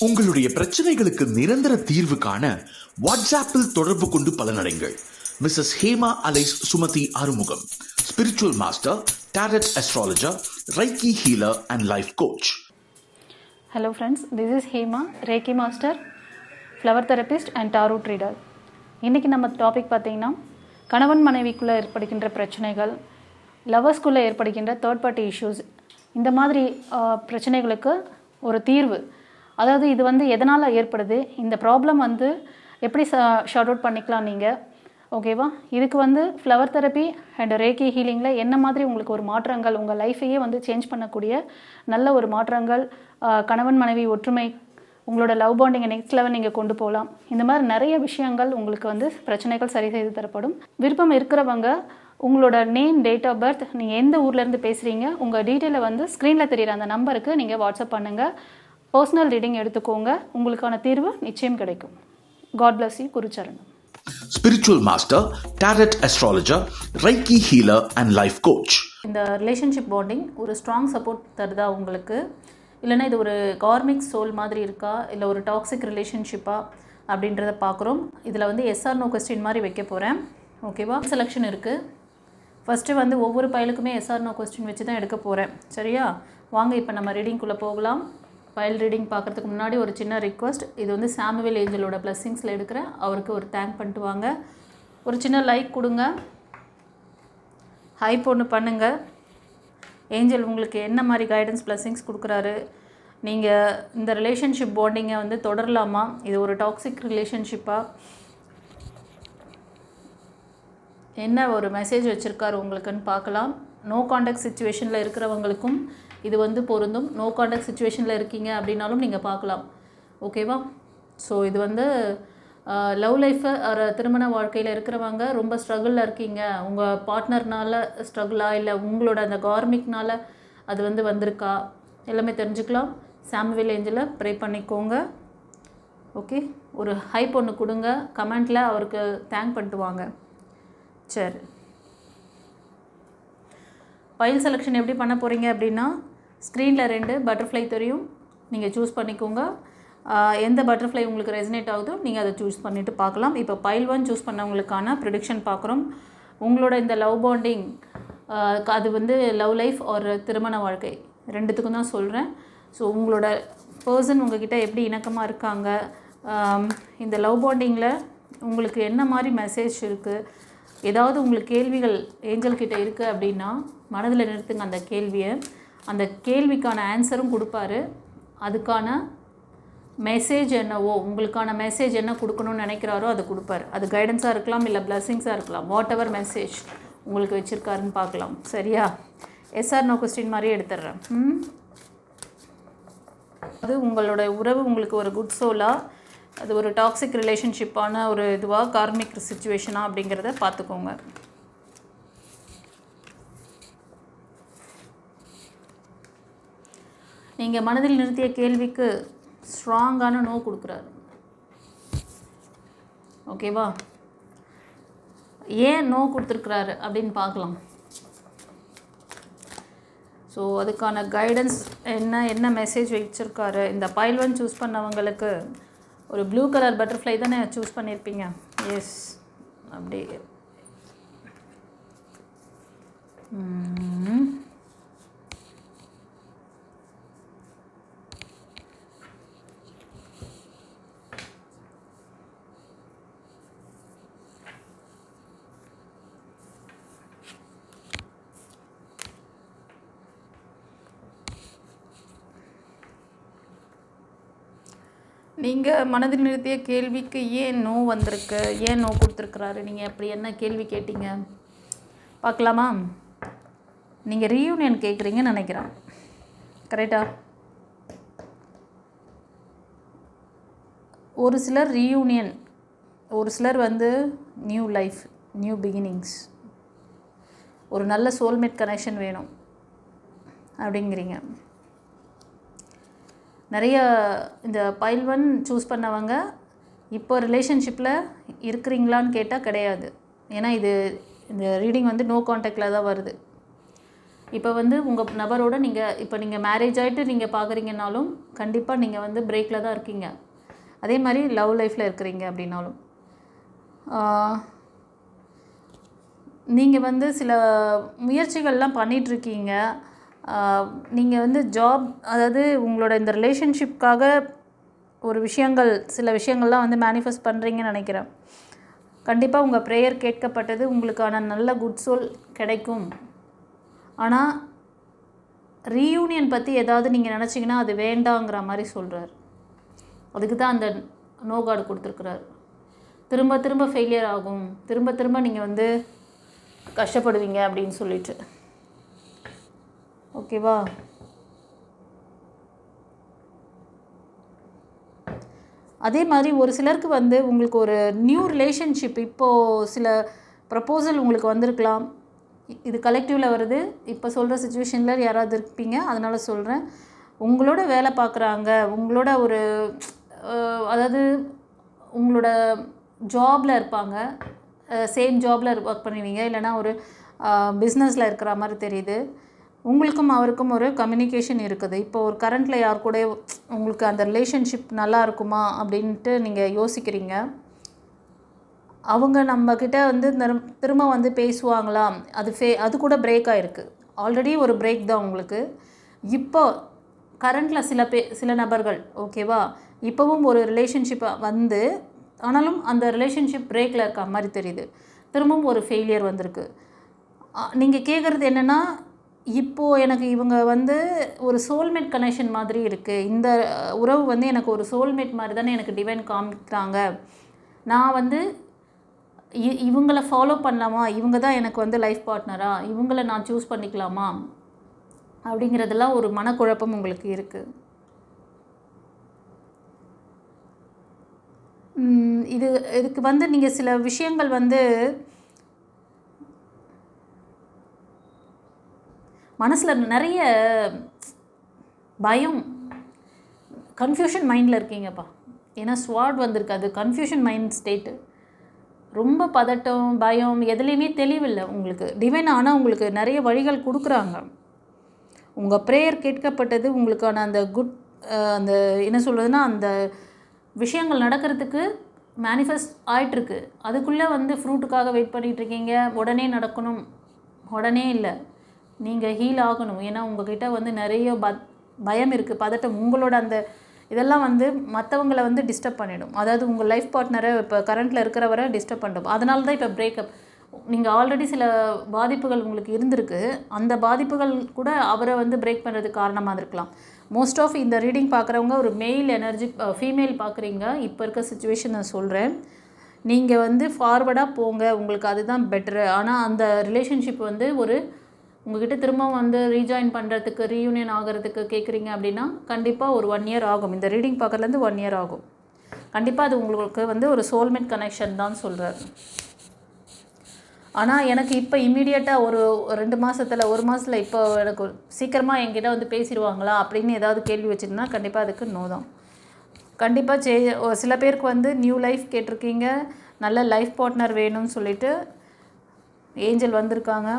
உங்களுடைய பிரச்சனைகளுக்கு நிரந்தர தீர்வு காண வாட்ஸ்ஆப்பில் தொடர்பு கொண்டு பலனடைங்கள். Mrs Hema alias Sumathi Arumugam, spiritual master, tarot astrologer, reiki healer and life coach. Hello friends, this is Hema, Reiki Master, Flower Therapist and Tarot Reader. இன்றைக்கி நம்ம டாபிக் பார்த்திங்கன்னா கணவன் மனைவிக்குள்ளே ஏற்படுகின்ற பிரச்சனைகள், லவர்ஸ்குள்ளே ஏற்படுகின்ற தேர்ட் பார்ட்டி இஷ்யூஸ், இந்த மாதிரி பிரச்சனைகளுக்கு ஒரு தீர்வு. அதாவது இது எதனால் ஏற்படுது, இந்த ப்ராப்ளம் எப்படி ஷார்ட் அவுட் பண்ணிக்கலாம் நீங்கள், ஓகேவா? இதுக்கு ஃப்ளவர் தெரப்பி அண்ட் ரேக்கி ஹீலிங்கில் என்ன மாதிரி உங்களுக்கு ஒரு மாற்றங்கள், உங்கள் லைஃபையே சேஞ்ச் பண்ணக்கூடிய நல்ல ஒரு மாற்றங்கள், கணவன் மனைவி ஒற்றுமை, உங்களோட லவ் பாண்டிங்கை நெக்ஸ்ட் லெவல் நீங்கள் கொண்டு போகலாம். இந்த மாதிரி நிறைய விஷயங்கள் உங்களுக்கு பிரச்சனைகள் சரி செய்து தரப்படும். விருப்பம் இருக்கிறவங்க உங்களோட நேம், டேட் ஆஃப் பர்த், நீங்கள் எந்த ஊர்லேருந்து பேசுகிறீங்க, உங்கள் டீட்டெயிலை ஸ்க்ரீனில் தெரிகிற அந்த நம்பருக்கு நீங்கள் வாட்ஸ்அப் பண்ணுங்கள். பர்சனல் ரீடிங் எடுத்துக்கோங்க, உங்களுக்கான தீர்வு நிச்சயம் கிடைக்கும். God bless you. குருச்சரணம். Spiritual master, tarot astrologer, reiki healer and life coach. இந்த ரிலேஷன்ஷிப் பாண்டிங் ஒரு ஸ்ட்ராங் சப்போர்ட் தருதா உங்களுக்கு, இல்லைனா இது ஒரு கார்மிக் சோல் மாதிரி இருக்கா, இல்லை ஒரு டாக்ஸிக் ரிலேஷன்ஷிப்பா அப்படின்றத பார்க்குறோம். இதில் எஸ்ஆர் நோ கொஸ்டின் மாதிரி வைக்க போகிறேன், ஓகேவா? செலெக்ஷன் இருக்குது. ஃபஸ்ட்டு ஒவ்வொரு பைலுக்குமே எஸ்ஆர் நோ கொஸ்டின் வச்சு தான் எடுக்க போகிறேன், சரியா? வாங்க இப்போ நம்ம ரீடிங்குள்ளே போகலாம். ஃபைல் ரீடிங் பார்க்குறதுக்கு முன்னாடி ஒரு சின்ன ரிக்வஸ்ட். இது சாமுவேல் ஏஞ்சலோட பிளஸ்ஸிங்ஸில் எடுக்கிறேன். அவருக்கு ஒரு தேங்க் பண்ணிட்டு வாங்க. ஒரு சின்ன லைக் கொடுங்க, ஹைப் ஒன்று பண்ணுங்கள். ஏஞ்சல் உங்களுக்கு என்ன மாதிரி கைடன்ஸ் பிளஸ்ஸிங்ஸ் கொடுக்குறாரு, நீங்கள் இந்த ரிலேஷன்ஷிப் பாண்டிங்கை தொடரலாமா, இது ஒரு டாக்ஸிக் ரிலேஷன்ஷிப்பாக, என்ன ஒரு மெசேஜ் வச்சுருக்காரு உங்களுக்குன்னு பார்க்கலாம். நோ கான்டாக்ட் சுச்சுவேஷனில் இருக்கிறவங்களுக்கும் இது பொருந்தும். நோ கான்டாக்ட் சுச்சுவேஷனில் இருக்கீங்க அப்படின்னாலும் நீங்கள் பார்க்கலாம், ஓகேவா? ஸோ இது லவ் லைஃபை ஒரு திருமண வாழ்க்கையில் இருக்கிறவங்க ரொம்ப ஸ்ட்ரகிளில் இருக்கீங்க, உங்கள் பார்ட்னர்னால் ஸ்ட்ரகிளாக, இல்லை உங்களோட அந்த கார்மிக்னால் அது வந்திருக்கா, எல்லாமே தெரிஞ்சுக்கலாம். சாமுவேல் ஏஞ்சலை ப்ரே பண்ணிக்கோங்க, ஓகே? ஒரு ஹைப் ஒன்று கொடுங்க, கமெண்ட்டில் அவருக்கு தேங்க் பண்ணிட்டு வாங்க. சரி, ஃபைல் செலெக்ஷன் எப்படி பண்ண போகிறீங்க அப்படின்னா, ஸ்க்ரீனில் 2 பட்டர்ஃப்ளை தெரியும், நீங்கள் சூஸ் பண்ணிக்கோங்க. எந்த பட்டர்ஃப்ளை உங்களுக்கு ரெசனேட் ஆகுதோ நீங்கள் அதை சூஸ் பண்ணிவிட்டு பார்க்கலாம். இப்போ பைல் 1 சூஸ் பண்ணவங்களுக்கான ப்ரிடிக்ஷன் பார்க்குறோம். உங்களோட இந்த லவ் பாண்டிங் அது லவ் லைஃப் ஒரு திருமண வாழ்க்கை ரெண்டுத்துக்கும் தான் சொல்கிறேன். ஸோ உங்களோட பர்சன் உங்ககிட்ட எப்படி இணக்கமாக இருக்காங்க, இந்த லவ் பாண்டிங்கில் உங்களுக்கு என்ன மாதிரி மெசேஜ் இருக்குது, ஏதாவது உங்களுக்கு கேள்விகள் ஏஞ்சல்கிட்ட இருக்குது அப்படின்னா மனதில் நிறுத்துங்க அந்த கேள்வியை. அந்த கேள்விக்கான ஆன்சரும் கொடுப்பாரு. அதுக்கான மெசேஜ் என்னவோ, உங்களுக்கான மெசேஜ் என்ன கொடுக்கணும்னு நினைக்கிறாரோ அது கொடுப்பார். அது கைடன்ஸாக இருக்கலாம், இல்லை பிளஸ்ஸிங்ஸாக இருக்கலாம். வாட் எவர் மெசேஜ் உங்களுக்கு வச்சுருக்காருன்னு பார்க்கலாம், சரியா? எஸ்ஆர் நோ கொஸ்டின் மாதிரியே எடுத்துடுறேன். அது உங்களோட உறவு உங்களுக்கு ஒரு குட் சோலா, அது ஒரு டாக்ஸிக் ரிலேஷன்ஷிப்பான ஒரு இதுவாக, கார்மிக் சிச்சுவேஷனாக அப்படிங்கிறத பார்த்துக்கோங்க. நீங்கள் மனதில் நிறுத்திய கேள்விக்கு ஸ்ட்ராங்கான நோ கொடுக்குறாரு, ஓகேவா? ஏன் நோ கொடுத்துருக்குறாரு அப்படின்னு பார்க்கலாம். ஸோ அதுக்கான கைடன்ஸ் என்ன மெசேஜ் வச்சுருக்காரு. இந்த பைல் 1 சூஸ் பண்ணவங்களுக்கு ஒரு ப்ளூ கலர் பட்டர்ஃப்ளை தானே சூஸ் பண்ணியிருப்பீங்க. எஸ், அப்படி நீங்கள் மனதில் நிறுத்திய கேள்விக்கு ஏன் நோ வந்திருக்கு, ஏன் நோ கொடுத்துருக்குறாரு, நீங்கள் அப்படி என்ன கேள்வி கேட்டீங்க பார்க்கலாமா? நீங்கள் ரீயூனியன் கேட்குறீங்கன்னு நினைக்கிறேன், கரெக்டா? ஒரு சிலர் ரீயூனியன், ஒரு சிலர் நியூ லைஃப், நியூ பிகினிங்ஸ், ஒரு நல்ல சோல்மேட் கனெக்ஷன் வேணும் அப்படிங்கிறீங்க. நிறைய இந்த பைல் 1 சூஸ் பண்ணவங்க இப்போ ரிலேஷன்ஷிப்பில் இருக்கிறீங்களான்னு கேட்டால் கிடையாது. ஏன்னா இந்த ரீடிங் நோ கான்டாக்டில் தான் வருது. இப்போ வந்து உங்கள் நபரோட நீங்கள் மேரேஜ் ஆகிட்டு நீங்கள் பார்க்குறீங்கனாலும் கண்டிப்பாக நீங்கள் வந்து பிரேக்கில் தான் இருக்கீங்க. அதே மாதிரி லவ் லைஃப்பில் இருக்கிறீங்க அப்படின்னாலும் நீங்கள் வந்து சில முயற்சிகள்லாம் பண்ணிகிட்ருக்கீங்க. நீங்கள் வந்து ஜாப், அதாவது உங்களோட இந்த ரிலேஷன்ஷிப்காக சில விஷயங்கள்லாம் வந்து மேனிஃபெஸ்ட் பண்ணுறீங்கன்னு நினைக்கிறேன். கண்டிப்பாக உங்கள் ப்ரேயர் கேட்கப்பட்டது. உங்களுக்கான நல்ல குட் சோல் கிடைக்கும். ஆனால் ரீயூனியன் பற்றி ஏதாவது நீங்கள் நினச்சிங்கன்னா அது வேண்டாங்கிற மாதிரி சொல்கிறார். அதுக்கு தான் அந்த நோ கார்டு கொடுத்துருக்குறாரு. திரும்ப திரும்ப ஃபெயிலியர் ஆகும், திரும்ப திரும்ப நீங்கள் வந்து கஷ்டப்படுவீங்க அப்படின்னு சொல்லிட்டு. ஓகேவா? அதே மாதிரி ஒரு சிலருக்கு வந்து உங்களுக்கு ஒரு நியூ ரிலேஷன்ஷிப், இப்போது சில ப்ரப்போசல் உங்களுக்கு வந்திருக்கலாம். இது கலெக்டிவில் வருது. இப்போ சொல்கிற சுச்சுவேஷனில் யாராவது இருப்பீங்க, அதனால் சொல்கிறேன். உங்களோட வேலை பார்க்குறாங்க, உங்களோட ஒரு அதாவது உங்களோட ஜாபில் இருப்பாங்க, சேம் ஜாபில் ஒர்க் பண்ணுவீங்க, இல்லைனா ஒரு பிஸ்னஸில் இருக்கிற மாதிரி தெரியுது. உங்களுக்கும் அவருக்கும் ஒரு கம்யூனிகேஷன் இருக்குது. இப்போ ஒரு கரண்ட்டில் யார் கூட உங்களுக்கு அந்த ரிலேஷன்ஷிப் நல்லா இருக்குமா அப்படின்ட்டு நீங்கள் யோசிக்கிறீங்க. அவங்க நம்மக்கிட்ட வந்து திரும்ப வந்து பேசுவாங்களா, அது கூட பிரேக் ஆகிருக்கு. ஆல்ரெடி ஒரு பிரேக் தான் உங்களுக்கு. இப்போ கரண்ட்டில் சில நபர்கள், ஓகேவா, இப்போவும் ஒரு ரிலேஷன்ஷிப் வந்து, ஆனாலும் அந்த ரிலேஷன்ஷிப் பிரேக்கில் இருக்க மாதிரி தெரியுது. திரும்பவும் ஒரு ஃபெயிலியர் வந்திருக்கு. நீங்கள் கேட்குறது என்னென்னா, இப்போது எனக்கு இவங்க வந்து ஒரு சோல்மேட் கனெக்ஷன் மாதிரி இருக்குது, இந்த உறவு வந்து எனக்கு ஒரு சோல்மேட் மாதிரி தானே எனக்கு டிவைன் காமிக்கிறாங்க, நான் வந்து இவங்களை ஃபாலோ பண்ணலாமா, இவங்க தான் எனக்கு வந்து லைஃப் பார்ட்னரா, இவங்களை நான் சூஸ் பண்ணிக்கலாமா அப்படிங்கிறதெல்லாம் ஒரு மனக்குழப்பம் உங்களுக்கு இருக்குது. இதுக்கு வந்து நீங்கள் சில விஷயங்கள் வந்து மனசில் நிறைய பயம், கன்ஃபியூஷன் மைண்டில் இருக்கீங்கப்பா. ஏன்னா ஸ்வாட் வந்திருக்கு, அது கன்ஃபியூஷன் மைண்ட் ஸ்டேட்டு. ரொம்ப பதட்டம், பயம், எதுலேயுமே தெளிவில்லை உங்களுக்கு. டிவைன் ஆனால் உங்களுக்கு நிறைய வழிகள் கொடுக்குறாங்க. உங்கள் ப்ரேயர் கேட்கப்பட்டது. உங்களுக்கான அந்த அந்த என்ன சொல்கிறதுனா, அந்த விஷயங்கள் நடக்கிறதுக்கு மேனிஃபெஸ்ட் ஆகிட்டுருக்கு. அதுக்குள்ளே வந்து ஃப்ரூட்டுக்காக வெயிட் பண்ணிகிட்ருக்கீங்க. உடனே நடக்கணும், உடனே இல்லை, நீங்கள் ஹீல் ஆகணும். ஏன்னா உங்கள்கிட்ட வந்து நிறைய பயம் இருக்குது, பதட்டம். உங்களோட அந்த இதெல்லாம் வந்து மற்றவங்களை வந்து டிஸ்டர்ப் பண்ணிடும். அதாவது உங்கள் லைஃப் பார்ட்னரை இப்போ கரண்ட்டில் இருக்கிறவரை டிஸ்டர்ப் பண்ணிடும். அதனால தான் இப்போ பிரேக்கப். நீங்கள் ஆல்ரெடி சில பாதிப்புகள் உங்களுக்கு இருந்திருக்கு. அந்த பாதிப்புகள் கூட அவரை வந்து பிரேக் பண்ணுறதுக்கு காரணமாக இருக்கலாம். மோஸ்ட் ஆஃப் இந்த ரீடிங் பார்க்குறவங்க ஒரு மெயில் எனர்ஜி, ஃபீமேல் பார்க்குறீங்க. இப்போ இருக்க சுச்சுவேஷன் நான் சொல்கிறேன். நீங்கள் வந்து ஃபார்வர்டாக போங்க, உங்களுக்கு அதுதான் பெட்ரு. ஆனால் அந்த ரிலேஷன்ஷிப் வந்து உங்கள்கிட்ட திரும்ப வந்து ரீஜாயின் பண்ணுறதுக்கு, ரீயூனியன் ஆகிறதுக்கு கேட்குறீங்க அப்படின்னா கண்டிப்பாக ஒரு 1 இயர் ஆகும். இந்த ரீடிங் பார்க்குறதுலேருந்து 1 இயர் ஆகும். கண்டிப்பாக அது உங்களுக்கு வந்து ஒரு சோல்மேட் கனெக்ஷன் தான் சொல்கிறார். ஆனால் எனக்கு இப்போ இம்மீடியட்டாக ஒரு 2 மாதத்தில், 1 மாதத்தில், இப்போ எனக்கு சீக்கிரமாக என்கிட்ட வந்து பேசிடுவாங்களா அப்படின்னு ஏதாவது கேள்வி வச்சுருந்தா கண்டிப்பாக அதுக்கு நோ தான். கண்டிப்பாக சில பேருக்கு வந்து நியூ லைஃப் கேட்டிருக்கீங்க, நல்ல லைஃப் பார்ட்னர் வேணும்னு சொல்லிட்டு ஏஞ்சல் வந்திருக்காங்க.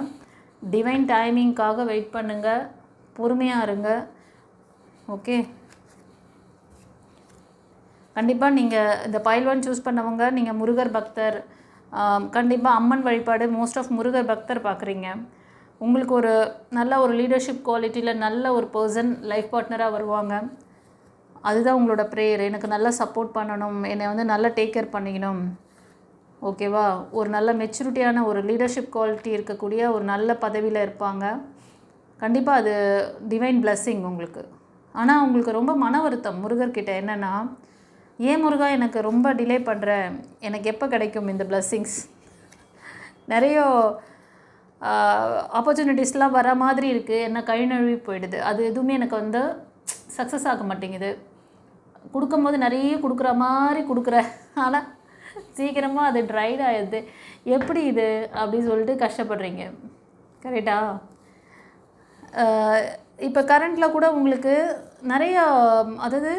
டிவைன் டைமிங்காக வெயிட் பண்ணுங்கள், பொறுமையாக இருங்க. ஓகே, கண்டிப்பாக நீங்கள் இந்த பைல் 1 சூஸ் பண்ணவங்க, நீங்கள் முருகர் பக்தர், கண்டிப்பாக அம்மன் வழிபாடு, மோஸ்ட் ஆஃப் முருகர் பக்தர் பார்க்குறீங்க. உங்களுக்கு ஒரு நல்ல ஒரு லீடர்ஷிப் குவாலிட்டியில் நல்ல ஒரு பர்சன் லைஃப் பார்ட்னராக வருவாங்க. அதுதான் உங்களோட ப்ரேயர். எனக்கு நல்லா சப்போர்ட் பண்ணணும், என்னை வந்து நல்லா டேக் கேர் பண்ணிக்கணும், ஓகேவா. ஒரு நல்ல மெச்சூரிட்டியான ஒரு லீடர்ஷிப் குவாலிட்டி இருக்கக்கூடிய ஒரு நல்ல பதவியில் இருப்பாங்க. கண்டிப்பாக அது டிவைன் பிளெஸ்ஸிங் உங்களுக்கு. ஆனால் உங்களுக்கு ரொம்ப மன வருத்தம் முருகர்கிட்ட. என்னென்னா, ஏன் முருகா எனக்கு ரொம்ப டிலே பண்ணுறேன், எனக்கு எப்போ கிடைக்கும் இந்த பிளெஸ்ஸிங்ஸ், நிறைய ஆப்பர்ச்சுனிட்டிஸ்லாம் வர மாதிரி இருக்குது, என்ன கை நழுவி போயிடுது, அது எதுவுமே எனக்கு வந்து சக்ஸஸ் ஆக மாட்டேங்குது. கொடுக்கும்போது நிறைய கொடுக்குற மாதிரி கொடுக்குறேன், ஆனால் சீக்கிரமாக அது ட்ரைட் ஆகிடுது, எப்படி இது அப்படின்னு சொல்லிட்டு கஷ்டப்படுறீங்க. கரெக்டா? இப்போ கரண்ட்டில் கூட உங்களுக்கு நிறையா, அதாவது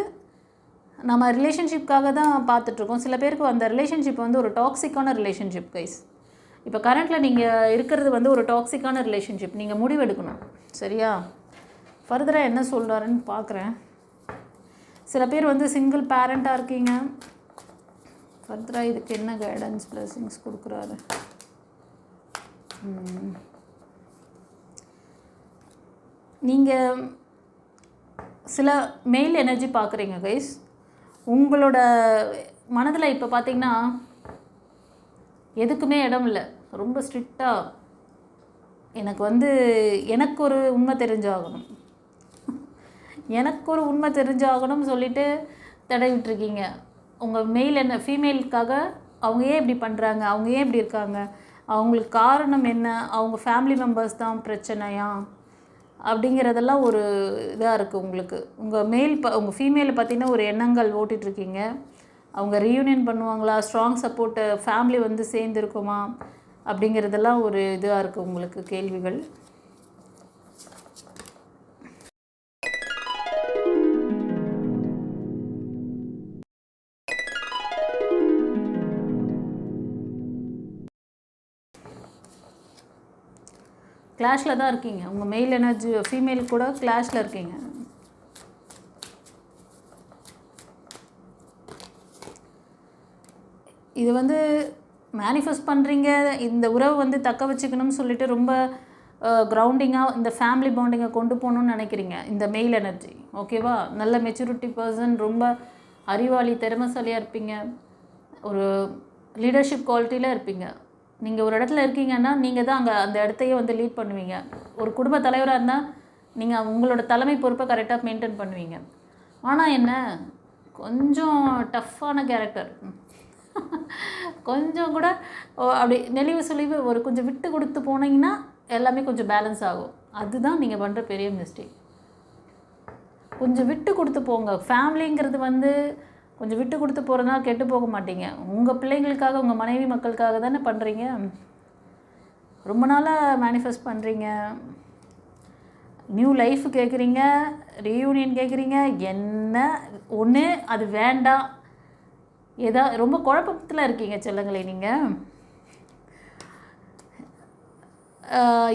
நம்ம ரிலேஷன்ஷிப்காக தான் பார்த்துட்ருக்கோம். சில பேருக்கு அந்த ரிலேஷன்ஷிப் வந்து ஒரு டாக்ஸிக்கான ரிலேஷன்ஷிப் கைஸ். இப்போ கரண்ட்டில் நீங்கள் இருக்கிறது வந்து ஒரு டாக்ஸிக்கான ரிலேஷன்ஷிப். நீங்கள் முடிவெடுக்கணும், சரியா? ஃபர்தராக என்ன சொல்கிறாருன்னு பார்க்குறேன். சில பேர் வந்து சிங்கிள் பேரண்ட்டாக இருக்கீங்க. ஃபர்தராக இதுக்கு என்ன கைடன்ஸ் பிளஸிங்ஸ் கொடுக்குறாரு? நீங்கள் சில மெயில் எனர்ஜி பார்க்குறீங்க கைஸ். உங்களோட மனதில் இப்போ பார்த்தீங்கன்னா எதுக்குமே இடம் இல்லை. ரொம்ப ஸ்ட்ரிக்டாக எனக்கு வந்து எனக்கு ஒரு உண்மை தெரிஞ்சாகணும், எனக்கு ஒரு உண்மை தெரிஞ்சாகணும்னு சொல்லிட்டு தடை விட்டுருக்கீங்க. உங்கள் மெயில் என்ன ஃபீமேலுக்காக அவங்க ஏன் இப்படி பண்ணுறாங்க, அவங்க ஏன் இப்படி இருக்காங்க, அவங்களுக்கு காரணம் என்ன, அவங்க ஃபேமிலி மெம்பர்ஸ் தான் பிரச்சனையா அப்படிங்கிறதெல்லாம் ஒரு இதாக இருக்குது உங்களுக்கு. உங்கள் ஃபீமேலை பார்த்தீங்கன்னா ஒரு எண்ணங்கள் ஓட்டிகிட்ருக்கீங்க. அவங்க ரீயூனியன் பண்ணுவாங்களா, ஸ்ட்ராங் சப்போர்ட்டு ஃபேமிலி வந்து சேர்ந்துருக்குமா அப்படிங்கிறதெல்லாம் ஒரு இதாக இருக்குது உங்களுக்கு கேள்விகள். கிளாஷில் தான் இருக்கீங்க. உங்கள் மெயில் எனர்ஜி ஃபீமேல் கூட கிளாஷில் இருக்கீங்க. இது வந்து மேனிஃபெஸ்ட் பண்ணுறீங்க. இந்த உறவு வந்து தக்க வச்சுக்கணும்னு சொல்லிட்டு ரொம்ப கிரவுண்டிங்காக இந்த ஃபேமிலி பாண்டிங்கை கொண்டு போகணுன்னு நினைக்கிறீங்க. இந்த மெயில் எனர்ஜி ஓகேவா? நல்ல மெச்சூரிட்டி பர்சன், ரொம்ப அறிவாளி, திறமைசாலியாக இருப்பீங்க, ஒரு லீடர்ஷிப் குவாலிட்டியில் இருப்பீங்க. நீங்கள் ஒரு இடத்துல இருக்கீங்கன்னா நீங்கள் தான் அங்கே அந்த இடத்தையே வந்து லீட் பண்ணுவீங்க. ஒரு குடும்ப தலைவராக இருந்தால் நீங்கள் உங்களோட தலைமை பொறுப்பை கரெக்டாக மெயின்டைன் பண்ணுவீங்க. ஆனால் என்ன, கொஞ்சம் டஃப்பான கேரக்டர். கொஞ்சம் கூட அப்படி நெளிவு சுழிவு ஒரு கொஞ்சம் விட்டு கொடுத்து போனீங்கன்னா எல்லாமே கொஞ்சம் பேலன்ஸ் ஆகும். அதுதான் நீங்கள் பண்ணுற பெரிய மிஸ்டேக். கொஞ்சம் விட்டு கொடுத்து போங்க. ஃபேமிலிங்கிறது வந்து கொஞ்சம் விட்டு கொடுத்து போகிறதுனால கெட்டு போக மாட்டீங்க. உங்கள் பிள்ளைங்களுக்காக, உங்கள் மனைவி மக்களுக்காக தானே பண்ணுறீங்க. ரொம்ப நாளாக மேனிஃபெஸ்ட் பண்ணுறீங்க. நியூ லைஃப் கேட்குறீங்க, ரீயூனியன் கேட்குறீங்க. என்ன ஒன்று அது வேண்டாம். ரொம்ப குழப்பத்தில் இருக்கீங்க செல்லங்களே நீங்கள்.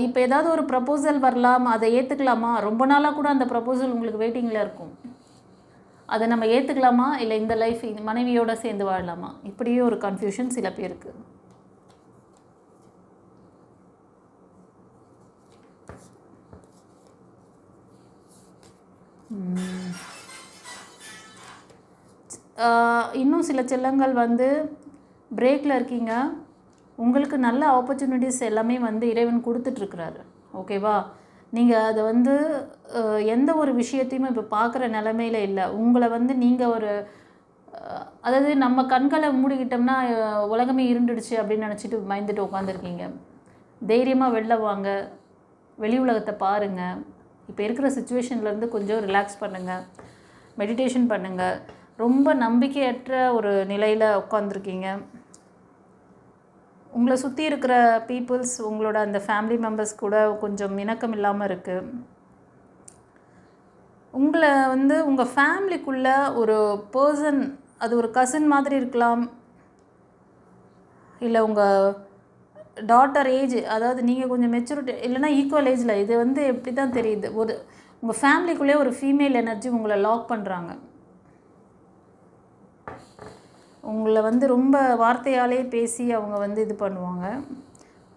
இப்போ ஏதாவது ஒரு ப்ரப்போசல் வரலாம், அதை ஏற்றுக்கலாமா? ரொம்ப நாளாக கூட அந்த ப்ரப்போசல் உங்களுக்கு வெயிட்டிங்கில் இருக்கும். அதை நம்ம ஏற்றுக்கலாமா, இல்லை இந்த லைஃப் மனைவியோடு சேர்ந்து வாழலாமா? இப்படியே ஒரு கன்ஃபியூஷன் சில பேருக்கு. இன்னும் சில செல்லங்கள் வந்து பிரேக்கில் இருக்கீங்க. உங்களுக்கு நல்ல ஆப்பர்ச்சுனிட்டிஸ் எல்லாமே வந்து இறைவன் கொடுத்துட்ருக்குறாரு, ஓகேவா? நீங்கள் அதை வந்து எந்த ஒரு விஷயத்தையுமே இப்போ பார்க்குற நிலமையில இல்லை. உங்களை வந்து நீங்கள் ஒரு அதாவது நம்ம கண்களை மூடிக்கிட்டோம்னா உலகமே இருண்டுடுச்சு அப்படின்னு நினச்சிட்டு பயந்துட்டு உட்காந்துருக்கீங்க. தைரியமாக வெளில வாங்க, வெளி உலகத்தை பாருங்கள். இப்போ இருக்கிற சுச்சுவேஷன்லேருந்து கொஞ்சம் ரிலாக்ஸ் பண்ணுங்கள், மெடிடேஷன் பண்ணுங்கள். ரொம்ப நம்பிக்கையற்ற ஒரு நிலையில் உட்காந்துருக்கீங்க. உங்களை சுற்றி இருக்கிற பீப்புள்ஸ், உங்களோட அந்த ஃபேமிலி மெம்பர்ஸ் கூட கொஞ்சம் இணக்கம் இல்லாமல் இருக்குது. உங்களை வந்து உங்கள் ஃபேமிலிக்குள்ளே ஒரு பர்சன், அது ஒரு கசின் மாதிரி இருக்கலாம், இல்லை உங்கள் டாட்டர் ஏஜ், அதாவது நீங்கள் கொஞ்சம் மெச்சூரிட்டி இல்லைனா ஈக்குவல் ஏஜில். இது வந்து எப்படி தான் தெரியுது, ஒரு உங்கள் ஃபேமிலிக்குள்ளே ஒரு ஃபீமேல் எனர்ஜி உங்களை லாக் பண்ணுறாங்க. உங்களை வந்து ரொம்ப வார்த்தையாலே பேசி அவங்க வந்து இது பண்ணுவாங்க.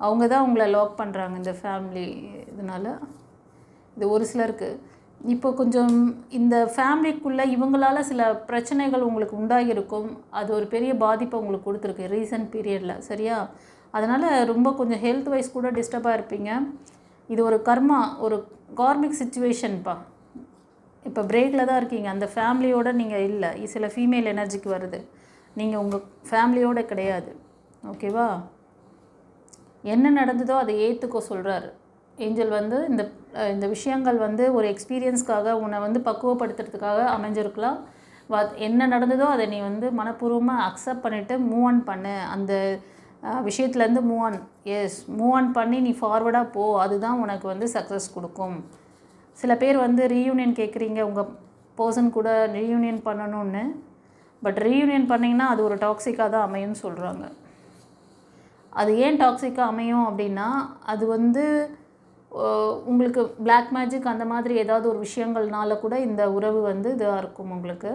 அவங்க தான் உங்களை லாக் பண்ணுறாங்க இந்த ஃபேமிலி இதனால். இது ஒரு சிலருக்கு. இப்போ கொஞ்சம் இந்த ஃபேமிலிக்குள்ளே இவங்களால் சில பிரச்சனைகள் உங்களுக்கு உண்டாகியிருக்கும். அது ஒரு பெரிய பாதிப்பை உங்களுக்கு கொடுத்துருக்கு ரீசன்ட் பீரியடில், சரியா? அதனால் ரொம்ப கொஞ்சம் ஹெல்த் வைஸ் கூட டிஸ்டர்பாக இருப்பீங்க. இது ஒரு கர்மா, ஒரு கார்மிக் சிச்சுவேஷன்ப்பா. இப்போ பிரேக்கில் தான் இருக்கீங்க. அந்த ஃபேமிலியோடு நீங்கள் இல்லை. சில ஃபீமேல் எனர்ஜிக்கு வருது. நீங்கள் உங்கள் ஃபேமிலியோடு கிடையாது, ஓகேவா? என்ன நடந்ததோ அதை ஏற்றுக்கோ சொல்கிறாரு ஏஞ்சல். வந்து இந்த விஷயங்கள் வந்து ஒரு எக்ஸ்பீரியன்ஸ்க்காக உன்னை வந்து பக்குவப்படுத்துறதுக்காக அமைஞ்சிருக்கலாம். என்ன நடந்ததோ அதை நீ வந்து மனப்பூர்வமாக அக்செப்ட் பண்ணிவிட்டு மூவ் ஆன் பண்ணு. அந்த விஷயத்துலேருந்து மூவ் ஆன் பண்ணி நீ ஃபார்வர்டாக போ. அதுதான் உனக்கு வந்து சக்ஸஸ் கொடுக்கும். சில பேர் வந்து ரீயூனியன் கேட்குறீங்க, உங்கள் பர்சன் கூட ரீயூனியன் பண்ணணும்னு. பட் ரீயூனியன் பண்ணிங்கன்னா அது ஒரு டாக்ஸிக்காக தான் அமையும்னு சொல்கிறாங்க. அது ஏன் டாக்ஸிக்காக அமையும் அப்படின்னா, அது வந்து உங்களுக்கு பிளாக் மேஜிக் அந்த மாதிரி ஏதாவது ஒரு விஷயங்கள்னால கூட இந்த உறவு வந்து இதாக இருக்கும் உங்களுக்கு.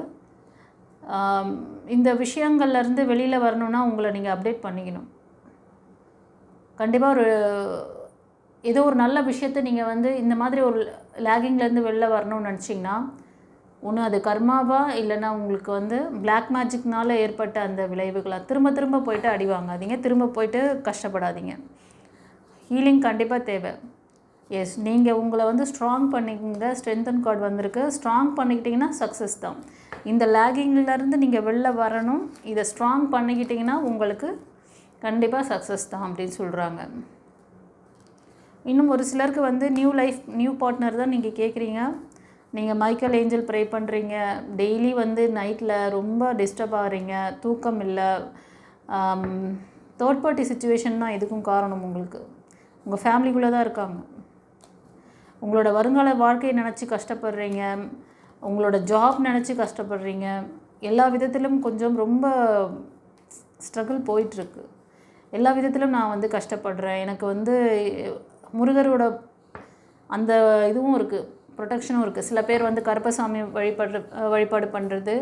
இந்த விஷயங்கள்லேருந்து வெளியில் வரணுன்னா உங்களை நீங்கள் அப்டேட் பண்ணிக்கணும். கண்டிப்பாக ஏதோ ஒரு நல்ல விஷயத்தை நீங்கள் வந்து இந்த மாதிரி ஒரு லேகிங்லேருந்து வெளில வரணும்னு நினச்சிங்கன்னா, ஒன்று அது கர்மாவா, இல்லைன்னா உங்களுக்கு வந்து பிளாக் மேஜிக்னால் ஏற்பட்ட அந்த விளைவுகளா. திரும்ப திரும்ப போய்ட்டு அடி வாங்காதீங்க, திரும்ப போய்ட்டு கஷ்டப்படாதீங்க. ஹீலிங் கண்டிப்பாக தேவை. எஸ், நீங்கள் உங்களை வந்து ஸ்ட்ராங் பண்ணிக்கங்க. ஸ்ட்ரென்தன் கார்டு வந்திருக்கு. ஸ்ட்ராங் பண்ணிக்கிட்டிங்கன்னா சக்ஸஸ் தான். இந்த லேகிங்லேருந்து நீங்கள் வெளில வரணும். இதை ஸ்ட்ராங் பண்ணிக்கிட்டிங்கன்னா உங்களுக்கு கண்டிப்பாக சக்ஸஸ் தான் அப்படின்னு சொல்கிறாங்க. இன்னும் ஒரு சிலருக்கு வந்து நியூ லைஃப், நியூ பார்ட்னர் தான் நீங்கள் கேட்குறீங்க. நீங்கள் மைக்கேல் ஏஞ்சல் ப்ரே பண்ணுறீங்க. டெய்லி வந்து நைட்டில் ரொம்ப டிஸ்டர்ப் ஆகிறீங்க, தூக்கம் இல்லை. தேர்ட் பார்ட்டி சிச்சுவேஷன் தான் இதுக்கும் காரணம். உங்களுக்கு உங்கள் ஃபேமிலிக்குள்ளே தான் இருக்காங்க. உங்களோட வருங்கால வாழ்க்கையை நினச்சி கஷ்டப்படுறீங்க, உங்களோட ஜாப் நினச்சி கஷ்டப்படுறீங்க. எல்லா விதத்திலும் கொஞ்சம் ரொம்ப ஸ்ட்ரகிள் போயிட்டுருக்கு. எல்லா விதத்திலும் நான் வந்து கஷ்டப்படுறேன். எனக்கு வந்து முருகரோட அந்த இதுவும் இருக்குது, ப்ரொடெக்ஷனும் இருக்குது. சில பேர் வந்து கருப்பசாமி வழிபாடு பண்ணுறது,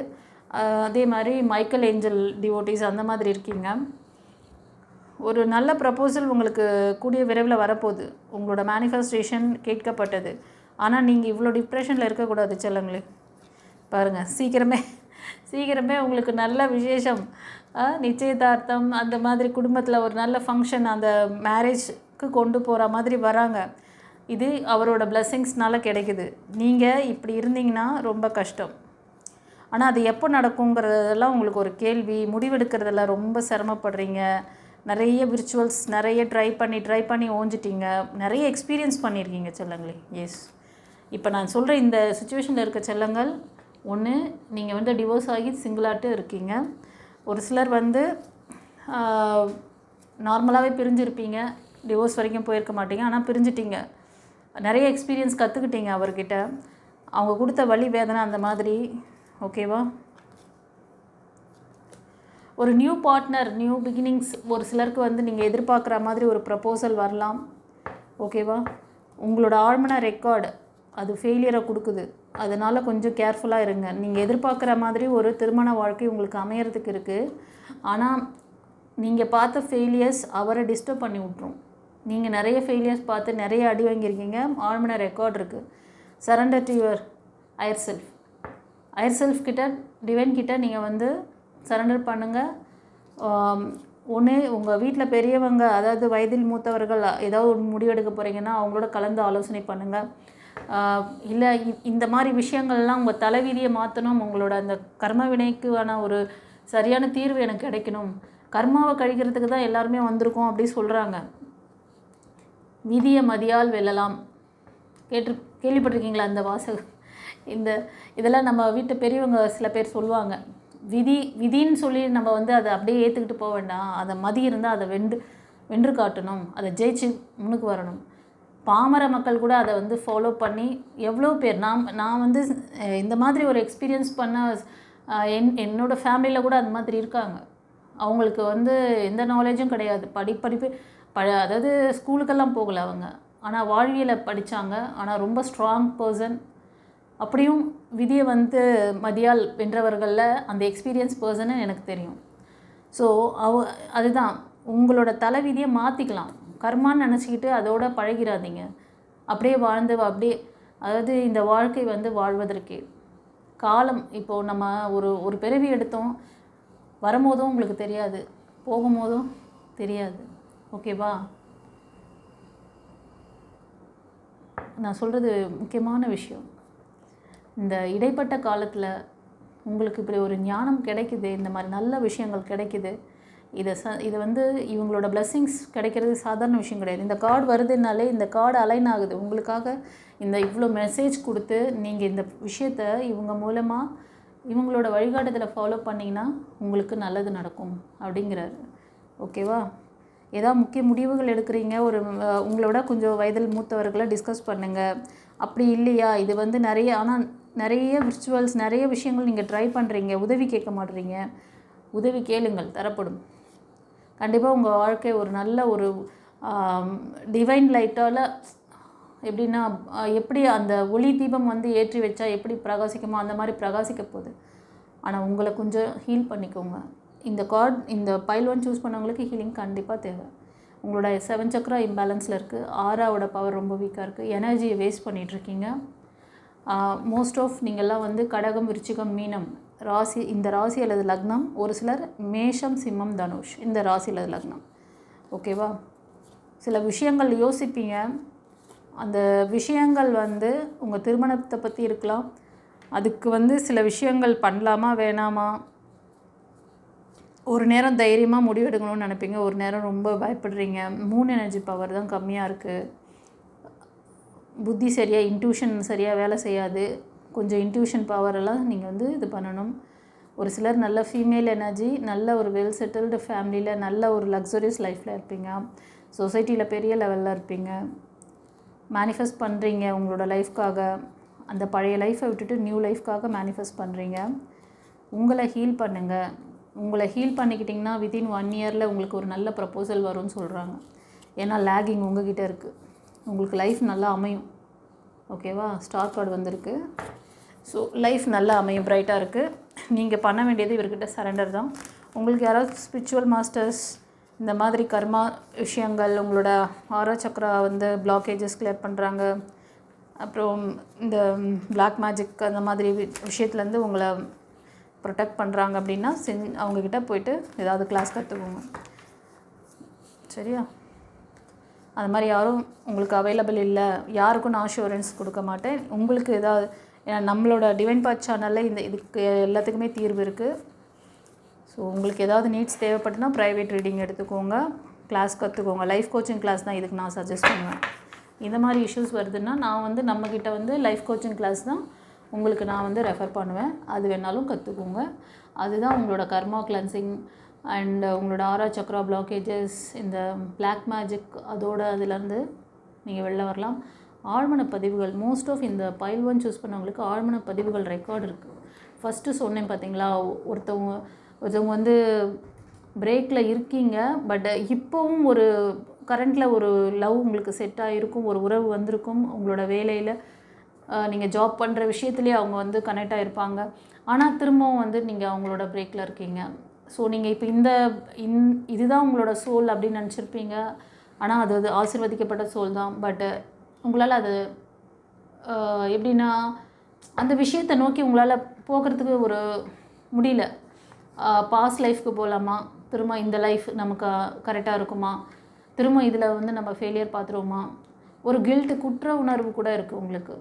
அதே மாதிரி மைக்கேல் ஏஞ்சல் டிவோட்டிஸ் அந்த மாதிரி இருக்கீங்க. ஒரு நல்ல ப்ரப்போசல் உங்களுக்கு கூடிய விரைவில் வரப்போகுது. உங்களோட மேனிஃபெஸ்டேஷன் கேட்கப்பட்டது. ஆனால் நீங்கள் இவ்வளோ டிப்ரெஷனில் இருக்கக்கூடாது செல்லங்களே. பாருங்கள், சீக்கிரமே உங்களுக்கு நல்ல விசேஷம், நிச்சயதார்த்தம், அந்த மாதிரி குடும்பத்தில் ஒரு நல்ல ஃபங்க்ஷன், அந்த மேரேஜ்க்கு கொண்டு போகிற மாதிரி வராங்க. இது அவரோட பிளெஸ்ஸிங்ஸ்னால் கிடைக்குது. நீங்கள் இப்படி இருந்தீங்கன்னா ரொம்ப கஷ்டம். ஆனால் அது எப்போ நடக்குங்கிறதெல்லாம் உங்களுக்கு ஒரு கேள்வி. முடிவெடுக்கிறதெல்லாம் ரொம்ப சிரமப்படுறீங்க. நிறைய விர்ச்சுவல்ஸ் நிறைய ட்ரை பண்ணி ஓஞ்சிட்டிங்க. நிறைய எக்ஸ்பீரியன்ஸ் பண்ணியிருக்கீங்க செல்லங்களே. எஸ், இப்போ நான் சொல்கிற இந்த சுச்சுவேஷனில் இருக்க செல்லங்கள், ஒன்று நீங்கள் வந்து டிவோர்ஸ் ஆகி சிங்கிளாட்டு இருக்கீங்க. ஒரு சிலர் வந்து நார்மலாகவே பிரிஞ்சிருப்பீங்க, டிவோர்ஸ் வரைக்கும் போயிருக்க மாட்டீங்க, ஆனால் பிரிஞ்சிட்டிங்க. நிறைய எக்ஸ்பீரியன்ஸ் கற்றுக்கிட்டீங்க அவர்கிட்ட. அவங்க கொடுத்த வலி வேதனை அந்த மாதிரி. ஓகேவா? ஒரு நியூ பார்ட்னர், நியூ பிகினிங்ஸ் ஒரு சிலருக்கு வந்து நீங்கள் எதிர்பார்க்குற மாதிரி ஒரு ப்ரப்போசல் வரலாம். ஓகேவா? உங்களோட ஆழ்மன ரெக்கார்டு அது ஃபெயிலியரை கொடுக்குது. அதனால் கொஞ்சம் கேர்ஃபுல்லாக இருங்க. நீங்கள் எதிர்பார்க்குற மாதிரி ஒரு திருமண வாழ்க்கை உங்களுக்கு அமையறதுக்கு இருக்குது. ஆனால் நீங்கள் பார்த்த ஃபெயிலியர்ஸ் அவரை டிஸ்டர்ப் பண்ணி விட்ரும். நீங்கள் நிறைய ஃபெயிலியர்ஸ் பார்த்து நிறைய அடி வாங்கியிருக்கீங்க. ஆழ்மன ரெக்கார்ட் இருக்குது. Surrender to your higher self கிட்ட, டிவைன் கிட்ட நீங்கள் வந்து சரண்டர் பண்ணுங்கள். ஒன்று உங்கள் வீட்டில் பெரியவங்க, அதாவது வயதில் மூத்தவர்கள் ஏதாவது ஒரு முடிவெடுக்க போகிறீங்கன்னா அவங்களோட கலந்து ஆலோசனை பண்ணுங்கள். இல்லை இந்த மாதிரி விஷயங்கள்லாம் உங்கள் தலைவிதியை மாற்றணும், உங்களோட அந்த கர்ம வினைக்கான ஒரு சரியான தீர்வு எனக்கு கிடைக்கணும், கர்மாவை கழிக்கிறதுக்கு தான் எல்லாருமே வந்திருக்கோம் அப்படி சொல்கிறாங்க. விதியை மதியால் வெல்லலாம் கேள்விப்பட்டிருக்கீங்களா அந்த வாசகம்? இதெல்லாம் நம்ம வீட்டு பெரியவங்க சில பேர் சொல்லுவாங்க. விதின்னு சொல்லி நம்ம வந்து அதை அப்படியே ஏற்றுக்கிட்டு போக வேண்டாம். அதை மதி இருந்தால் அதை வென்று காட்டணும், அதை ஜெயிச்சு முன்னுக்கு வரணும். பாமர மக்கள் கூட அதை வந்து ஃபாலோ பண்ணி எவ்வளோ பேர், நான் வந்து இந்த மாதிரி ஒரு எக்ஸ்பீரியன்ஸ் பண்ண என்னோடய ஃபேமிலியில் கூட அந்த மாதிரி இருக்காங்க. அவங்களுக்கு வந்து எந்த நாலேஜும் கிடையாது. படிப்பு அதாவது ஸ்கூலுக்கெல்லாம் போகலை அவங்க, ஆனால் வாழ்வியலை படித்தாங்க. ஆனால் ரொம்ப ஸ்ட்ராங் பர்சன். அப்படியும் விதியை வந்து மதியால் வென்றவர்களில் அந்த எக்ஸ்பீரியன்ஸ் பர்சன்னு எனக்கு தெரியும். ஸோ அதுதான் உங்களோட தலைவிதியை மாற்றிக்கலாம். கர்மான்னு நினச்சிக்கிட்டு அதோட பழகிறாதீங்க. அப்படியே அதாவது இந்த வாழ்க்கை வந்து வாழ்வதற்கே காலம். இப்போது நம்ம ஒரு பிறவி எடுத்தோம், வரும்போதும் உங்களுக்கு தெரியாது, போகும்போதும் தெரியாது. ஓகேவா? நான் சொல்கிறது முக்கியமான விஷயம். இந்த இடைப்பட்ட காலத்தில் உங்களுக்கு இப்படி ஒரு ஞானம் கிடைக்குது, இந்த மாதிரி நல்ல விஷயங்கள் கிடைக்குது. இதை வந்து இவங்களோட பிளெஸ்ஸிங்ஸ் கிடைக்கிறது சாதாரண விஷயம் கிடையாது. இந்த கார்டு வருதுனாலே இந்த கார்டு அலைன் ஆகுது உங்களுக்காக. இவ்வளோ மெசேஜ் கொடுத்து நீங்கள் இந்த விஷயத்தை இவங்க மூலமாக இவங்களோட வழிகாட்டுதலை ஃபாலோ பண்ணிங்கன்னா உங்களுக்கு நல்லது நடக்கும் அப்படிங்கிறாரு. ஓகேவா? ஏதாவது முக்கிய முடிவுகள் எடுக்கிறீங்க, உங்களோட கொஞ்சம் வயதில் மூத்தவர்களை டிஸ்கஸ் பண்ணுங்கள். அப்படி இல்லையா, இது வந்து நிறைய விர்ச்சுவல்ஸ், நிறைய விஷயங்கள் நீங்கள் ட்ரை பண்ணுறீங்க, உதவி கேட்க மாட்டேறீங்க, உதவி கேளுங்கள், தரப்படும். கண்டிப்பாக உங்கள் வாழ்க்கை ஒரு நல்ல ஒரு டிவைன் லைட்டால் எப்படின்னா எப்படி அந்த ஒளி தீபம் வந்து ஏற்றி வச்சா எப்படி பிரகாசிக்குமோ அந்த மாதிரி பிரகாசிக்க போகுது. ஆனால் உங்களை கொஞ்சம் ஹீல் பண்ணிக்கோங்க. இந்த பைல் 1 சூஸ் பண்ணவங்களுக்கு ஹீலிங் கண்டிப்பாக தேவை. உங்களோட 7 சக்ரா இம்பேலன்ஸில் இருக்குது. ஆறாவோட பவர் ரொம்ப வீக்காக இருக்குது. எனர்ஜியை வேஸ்ட் பண்ணிகிட்ருக்கீங்க. மோஸ்ட் ஆஃப் நீங்கள்லாம் வந்து கடகம், விருச்சிகம், மீனம் ராசி, இந்த ராசி அல்லது லக்னம். ஒரு சிலர் மேஷம், சிம்மம், தனுஷ் இந்த ராசி அல்லது லக்னம். ஓகேவா? சில விஷயங்கள் யோசிப்பீங்க. அந்த விஷயங்கள் வந்து உங்கள் திருமணத்தை பற்றி இருக்கலாம். அதுக்கு வந்து சில விஷயங்கள் பண்ணலாமா வேணாமா, ஒரு நேரம் தைரியமாக முடிவெடுக்கணும்னு நினைப்பீங்க, ஒரு நேரம் ரொம்ப பயப்படுறீங்க. 3 எனர்ஜி பவர் தான் கம்மியாக இருக்குது. புத்தி சரியாக, இன்ட்யூஷன் சரியாக வேலை செய்யாது. கொஞ்சம் இன்ட்யூஷன் பவரெல்லாம் நீங்கள் வந்து இது பண்ணணும். ஒரு சிலர் நல்ல ஃபீமேல் எனர்ஜி, நல்ல ஒரு வெல் செட்டில்டு ஃபேமிலியில் நல்ல ஒரு லக்ஸரியஸ் லைஃப்பில் இருப்பீங்க. சொசைட்டியில் பெரிய லெவலில் இருப்பீங்க. மேனிஃபெஸ்ட் பண்ணுறீங்க உங்களோட லைஃப்காக. அந்த பழைய லைஃப்பை விட்டுட்டு நியூ லைஃப்காக மேனிஃபெஸ்ட் பண்ணுறீங்க. உங்களை ஹீல் பண்ணுங்கள். உங்களை ஹீல் பண்ணிக்கிட்டிங்கன்னா வித்தின் 1 இயரில் உங்களுக்கு ஒரு நல்ல ப்ரப்போசல் வரும்னு சொல்கிறாங்க. ஏன்னா லேகிங் உங்ககிட்ட இருக்குது. உங்களுக்கு லைஃப் நல்லா அமையும். ஓகேவா? ஸ்டார் கார்டு வந்திருக்கு. ஸோ லைஃப் நல்லா அமையும், பிரைட்டாக இருக்குது. நீங்கள் பண்ண வேண்டியது இவர்கிட்ட சரண்டர் தான். உங்களுக்கு யாராவது ஸ்பிரிச்சுவல் மாஸ்டர்ஸ் இந்த மாதிரி கர்மா விஷயங்கள், உங்களோட ஆரா சக்ரா வந்து பிளாக்கேஜஸ் கிளியர் பண்ணுறாங்க, அப்புறம் இந்த பிளாக் மேஜிக் அந்த மாதிரி விஷயத்துலேருந்து உங்களை ப்ரொடெக்ட் பண்ணுறாங்க அப்படின்னா அவங்கக்கிட்ட போய்ட்டு ஏதாவது கிளாஸ் கற்றுக்கோங்க. சரியா? அது மாதிரி யாரும் உங்களுக்கு அவைலபிள் இல்லை, யாருக்கும் நான் அஷூரன்ஸ் கொடுக்க மாட்டேன். உங்களுக்கு ஏதாவது, ஏன்னா நம்மளோட டிவைன் பாத் சேனலில் இதுக்கு எல்லாத்துக்குமே தீர்வு இருக்குது. ஸோ உங்களுக்கு ஏதாவது நீட்ஸ் தேவைப்பட்டுனா ப்ரைவேட் ரீடிங் எடுத்துக்கோங்க, கிளாஸ் கற்றுக்கோங்க. லைஃப் கோச்சிங் கிளாஸ் தான் இதுக்கு நான் சஜஸ்ட் பண்ணுவேன். இந்த மாதிரி இஷ்யூஸ் வருதுன்னா நான் வந்து நம்மக்கிட்ட வந்து லைஃப் கோச்சிங் கிளாஸ் தான் உங்களுக்கு நான் வந்து ரெஃபர் பண்ணுவேன். அது வேணாலும் கற்றுக்கோங்க. அதுதான் உங்களோட கர்மா கிளென்சிங் அண்ட் உங்களோட ஆரா சக்ரா பிளாக்கேஜஸ், இந்த பிளாக் மேஜிக், அதுலேருந்து நீங்கள் வெளில வரலாம். ஆழ்மன பதிவுகள், மோஸ்ட் ஆஃப் இந்த பைல் 1 சூஸ் பண்ணவங்களுக்கு ஆழ்மன பதிவுகள் ரெக்கார்டு இருக்குது. ஃபஸ்ட்டு சொன்னேன் பார்த்தீங்களா, ஒருத்தவங்க வந்து பிரேக்கில் இருக்கீங்க, பட் இப்போவும் ஒரு கரண்ட்டில் ஒரு லவ் உங்களுக்கு செட் ஆகிருக்கும், ஒரு உறவு வந்திருக்கும். உங்களோட வேலையில் நீங்கள் ஜாப் பண்ணுற விஷயத்துலேயே அவங்க வந்து கனெக்ட் ஆகிருப்பாங்க. ஆனால் திரும்பவும் வந்து நீங்கள் அவங்களோட பிரேக்கில் இருக்கீங்க. ஸோ நீங்கள் இப்போ இதுதான் உங்களோட சோல் அப்படின்னு நினச்சிருப்பீங்க. ஆனால் அது ஆசீர்வதிக்கப்பட்ட சோல் தான். பட் உங்களால் அது எப்படின்னா அந்த விஷயத்தை நோக்கி உங்களால் போகிறதுக்கு ஒரு முடியல. பாஸ்ட் லைஃப்க்கு போகலாமா, திரும்ப இந்த லைஃப் நமக்கு கரெக்டாக இருக்குமா, திரும்ப இதில் வந்து நம்ம ஃபெயிலியர் பார்த்துருவோமா, ஒரு கில்ட்டு, குற்ற உணர்வு கூட இருக்குது உங்களுக்கு.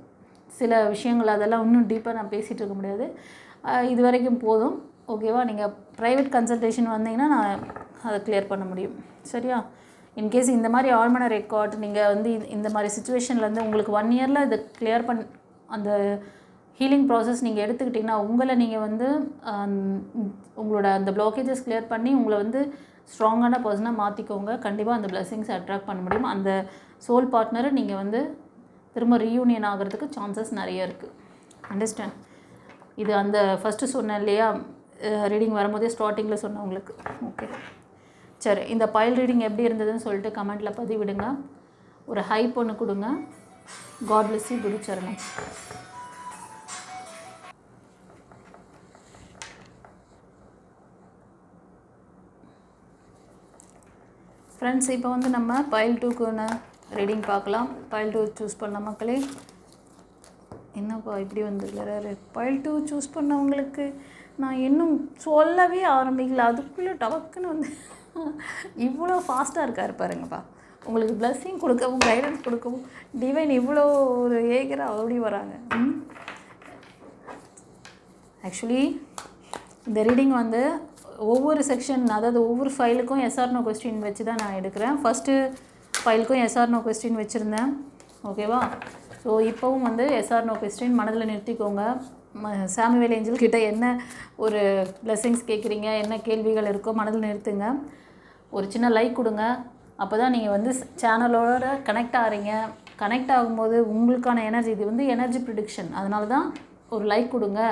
சில விஷயங்கள் அதெல்லாம் இன்னும் டீப்பாக நான் பேசிகிட்டு இருக்க முடியாது. இது வரைக்கும் போதும். ஓகேவா? நீங்கள் ப்ரைவேட் கன்சல்டேஷன் வந்தீங்கன்னா நான் அதை கிளியர் பண்ண முடியும். சரியா? இன்கேஸ் இந்த மாதிரி ஆழ்மன ரெக்கார்ட் நீங்கள் வந்து இந்த மாதிரி சுச்சுவேஷன்லேருந்து உங்களுக்கு 1 இயரில் இதை கிளியர் அந்த ஹீலிங் ப்ராசஸ் நீங்கள் எடுத்துக்கிட்டிங்கன்னா உங்களை நீங்கள் வந்து உங்களோட அந்த பிளாக்கேஜஸ் கிளியர் பண்ணி உங்களை வந்து ஸ்ட்ராங்கான பர்சனாக மாற்றிக்கோங்க. கண்டிப்பாக அந்த பிளெஸிங்ஸை அட்ராக்ட் பண்ண முடியும். அந்த சோல் பார்ட்னரை நீங்கள் வந்து திரும்ப ரீயூனியன் ஆகிறதுக்கு சான்சஸ் நிறைய இருக்குது. அண்டர்ஸ்டாண்ட்? இது அந்த ஃபஸ்ட்டு சொன்னேன் இல்லையா, ரீடிங் வரும்போதே ஸ்டார்டிங்கில் சொன்னவங்களுக்கு. ஓகே, சரி. இந்த பைல் ரீடிங் எப்படி இருந்ததுன்னு சொல்லிட்டு கமெண்ட்டில் பதிவிடுங்க. ஒரு ஹைப் ஒன்று கொடுங்க. God bless you. குரு சரணம். ஃப்ரெண்ட்ஸ், இப்போ வந்து நம்ம பைல் 2க்குன்னு ரீடிங் பார்க்கலாம். பைல் 2 சூஸ் பண்ண மக்களே. என்னப்பா இப்படி வந்துருக்கிறாரு? பைல் 2 சூஸ் பண்ணவங்களுக்கு நான் இன்னும் சொல்லவே ஆரம்பிக்கல, அதுக்குள்ளே டவக்குன்னு வந்து இவ்வளோ ஃபாஸ்ட்டாக இருக்கார் பாருங்கப்பா. உங்களுக்கு பிளஸ்ஸிங் கொடுக்கவும் கைடன்ஸ் கொடுக்கவும் டிவைன் இவ்வளோ ஒரு ஏகராக ஓடி வராங்க. ஆக்சுவலி இந்த ரீடிங் வந்து ஒவ்வொரு செக்ஷன், அதாவது ஒவ்வொரு ஃபைலுக்கும் எஸ்ஆர்னோ கொஸ்டின் வச்சு தான் நான் எடுக்கிறேன். ஃபஸ்ட்டு ஃபைலுக்கும் எஸ்ஆர்னோ கொஸ்டின் வச்சுருந்தேன். ஓகேவா? ஸோ இப்போவும் வந்து எஸ்ஆர்னோ கொஸ்டின் மனதில் நிறுத்திக்கோங்க. சாமுவேல் ஏஞ்சல் கிட்ட என்ன ஒரு பிளெஸிங்ஸ் கேட்குறீங்க, என்ன கேள்விகள் இருக்கோ மனதில் நிறுத்துங்க. ஒரு சின்ன லைக் கொடுங்க. அப்போ தான் நீங்கள் வந்து சேனலோட கனெக்ட் ஆகிறீங்க. கனெக்ட் ஆகும்போது உங்களுக்கான எனர்ஜி, இது வந்து எனர்ஜி ப்ரிடிக்ஷன், அதனால தான் ஒரு லைக் கொடுங்க.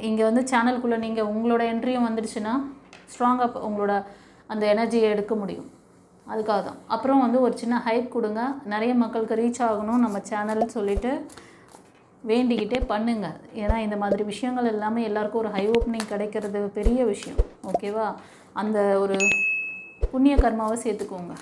இங்கே வந்து சேனலுக்குள்ளே நீங்கள் உங்களோட என்ட்ரியும் வந்துடுச்சுன்னா ஸ்ட்ராங்காக உங்களோட அந்த எனர்ஜியை எடுக்க முடியும். அதுக்காக தான். அப்புறம் வந்து ஒரு சின்ன ஹைப் கொடுங்க, நிறைய மக்களுக்கு ரீச் ஆகணும் நம்ம சேனல்னு சொல்லிட்டு வேண்டிக்கிட்டே பண்ணுங்க. ஏன்னா இந்த மாதிரி விஷயங்கள் எல்லாமே எல்லாருக்கும் ஒரு ஹை ஓப்பனிங் கிடைக்கிறது பெரிய விஷயம். ஓகேவா? அந்த ஒரு புண்ணிய கர்மாவை சேர்த்துக்கோங்க.